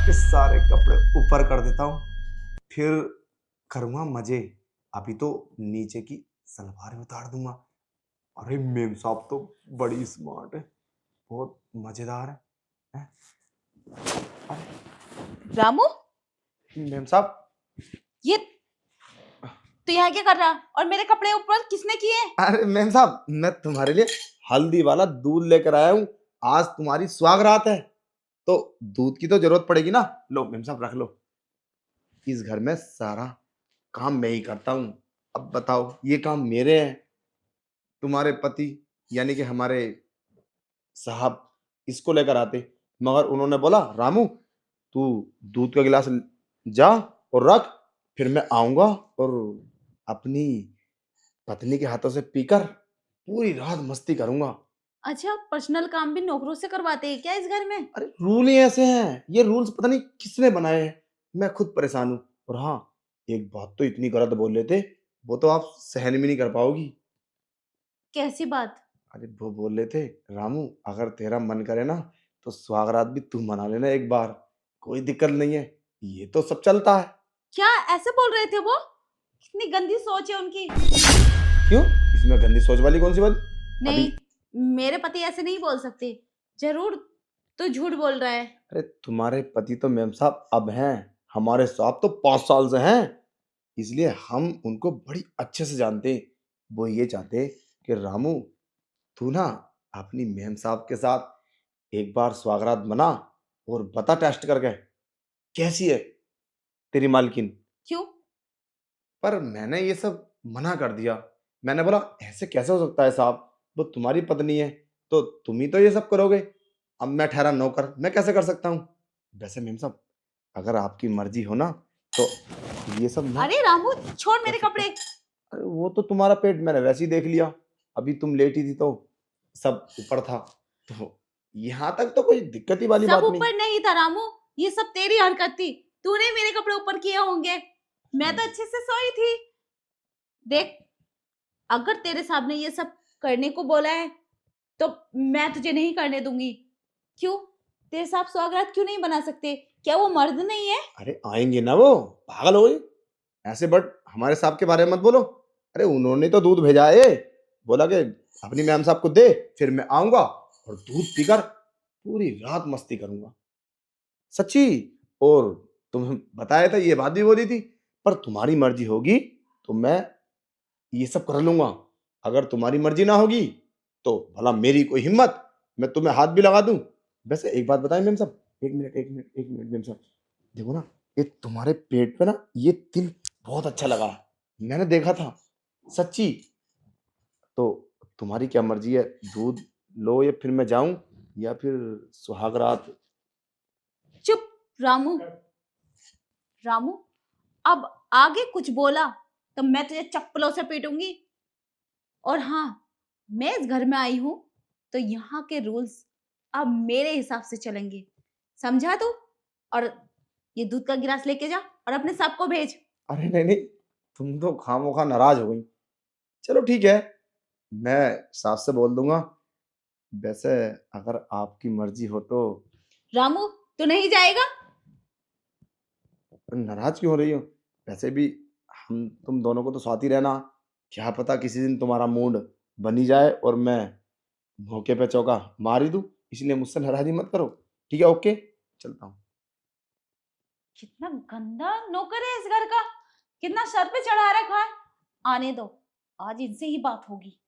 के सारे कपड़े ऊपर कर देता हूँ, फिर करूँगा मजे। अभी तो नीचे की सलवार भी उतार दूंगा। अरे मेम साहब तो बड़ी स्मार्ट है, बहुत मजेदार है। हैं? रामू, मेम साहब, ये तो यहाँ क्या कर रहा? और मेरे कपड़े ऊपर किसने किए? अरे मेम साहब, मैं तुम्हारे लिए हल्दी वाला दूध लेकर आया हूँ। आज तुम्हारी सुहागरात है, तो दूध की तो जरूरत पड़ेगी ना। लो मेम साहब, रख लो। इस घर में सारा काम मैं ही करता हूँ। अब बताओ, ये काम मेरे हैं। तुम्हारे पति यानी कि हमारे साहब इसको लेकर आते, मगर उन्होंने बोला रामू तू दूध का गिलास जा और रख, फिर मैं आऊंगा और अपनी पत्नी के हाथों से पीकर पूरी रात मस्ती करूंगा। अच्छा, पर्सनल काम भी नौकरों से करवाते हैं क्या इस घर में? अरे रूल ही ऐसे हैं, ये रूल्स पता नहीं किसने बनाए हैं। मैं खुद परेशान हूँ। और हाँ, एक बात तो इतनी गलत बोल लेते, वो तो आप सहन भी नहीं कर पाओगी। कैसी बात? अरे वो बोल रहे थे, रामू अगर तेरा मन करे ना तो सुहागरात भी तू मना लेना एक बार, कोई दिक्कत नहीं है, ये तो सब चलता है। क्या ऐसे बोल रहे थे वो? कितनी गंदी सोच है उनकी। क्यों, इसमें गंदी सोच वाली कौन सी बात? अभी नहीं, मेरे पति ऐसे नहीं बोल सकते। जरूर तो झूठ बोल रहा है। अरे तुम्हारे पति तो मेम साहब अब हैं, हमारे साहब तो 5 साल से हैं, इसलिए हम उनको बड़ी अच्छे से जानते हैं। वो ये चाहते कि रामू तू ना अपनी मेम साहब के साथ एक बार स्वागरात मना और बता टेस्ट करके कैसी है तेरी मालकिन। क्यों? पर मैंने ये सब मना कर दिया। मैंने बोला ऐसे कैसे हो सकता है साहब, वो तुम्हारी पत्नी है तो तुम ही तो ये सब करोगे। अब मैं ठहरा नौकर, मैं कैसे कर सकता हूँ? वैसे मेम साहब, अगर आपकी मर्जी हो ना तो ये सब मैं अरे रामू, छोड़ कर मेरे सकता हूँ। कपड़े। अरे वो तो तुम्हारा पेट मैंने वैसे ही देख लिया, अभी तुम लेटी थी तो सब ऊपर था, तो यहाँ तक तो कोई दिक्कत ही वाली सब बात नहीं। ऊपर नहीं था रामू, ये सब तेरी हरकत थी। तूने मेरे कपड़े ऊपर किए होंगे। मैं तो अच्छे से सोई थी। देख, अगर तेरे साहब ने ये सब करने को बोला है तो मैं तुझे नहीं करने दूंगी। क्यों? तेरे साहब स्वागत क्यों नहीं बना सकते? क्या वो मर्द नहीं है? अरे आएंगे ना, वो पागल हो गई ऐसे, बट हमारे साहब के बारे में मत बोलो। अरे उन्होंने तो दूध भेजा है, बोला कि अपनी मैम साहब को दे, फिर मैं आऊंगा और दूध पीकर पूरी रात मस्ती करूंगा। सच्ची। और तुम्हें बताया था, ये बात भी बोली थी, पर तुम्हारी मर्जी होगी तो मैं ये सब कर लूंगा। अगर तुम्हारी मर्जी ना होगी तो भला मेरी कोई हिम्मत, मैं तुम्हें हाथ भी लगा दूं। वैसे एक बात बताएं मैम साहब, एक मिनट एक मिनट एक मिनट मैम साहब, देखो ना, ये तुम्हारे पेट पे ना ये तिल बहुत अच्छा लगा है, मैंने देखा था। सच्ची। तो तुम्हारी क्या मर्जी है, दूध लो या फिर मैं जाऊं, या फिर सुहागरात। चुप रामू। रामू, अब आगे कुछ बोला तो मैं तुझे चप्पलों से पीटूंगी। और हाँ, मैं इस घर में आई हूं तो यहाँ के रूल्स अब मेरे हिसाब से चलेंगे। समझा तू? और ये दूध का गिलास लेके जा और अपने साहब को भेज। अरे नहीं नहीं, तुम तो खामोखा नाराज हो गई। चलो ठीक है, मैं साफ से बोल दूंगा। वैसे अगर आपकी मर्जी हो तो। रामू, तू नहीं जाएगा? नाराज क्यों हो रही हो? वैसे भी हम तुम दोनों को तो साथ ही रहना, क्या पता किसी दिन तुम्हारा मूड बनी जाए और मैं मौके पे चौका मार ही दूं, इसलिए मुझसे नाराजी मत करो। ठीक है, ओके, चलता हूँ। कितना गंदा नौकर है इस घर का। कितना सर पे चढ़ा रखा है। आने दो, आज इनसे ही बात होगी।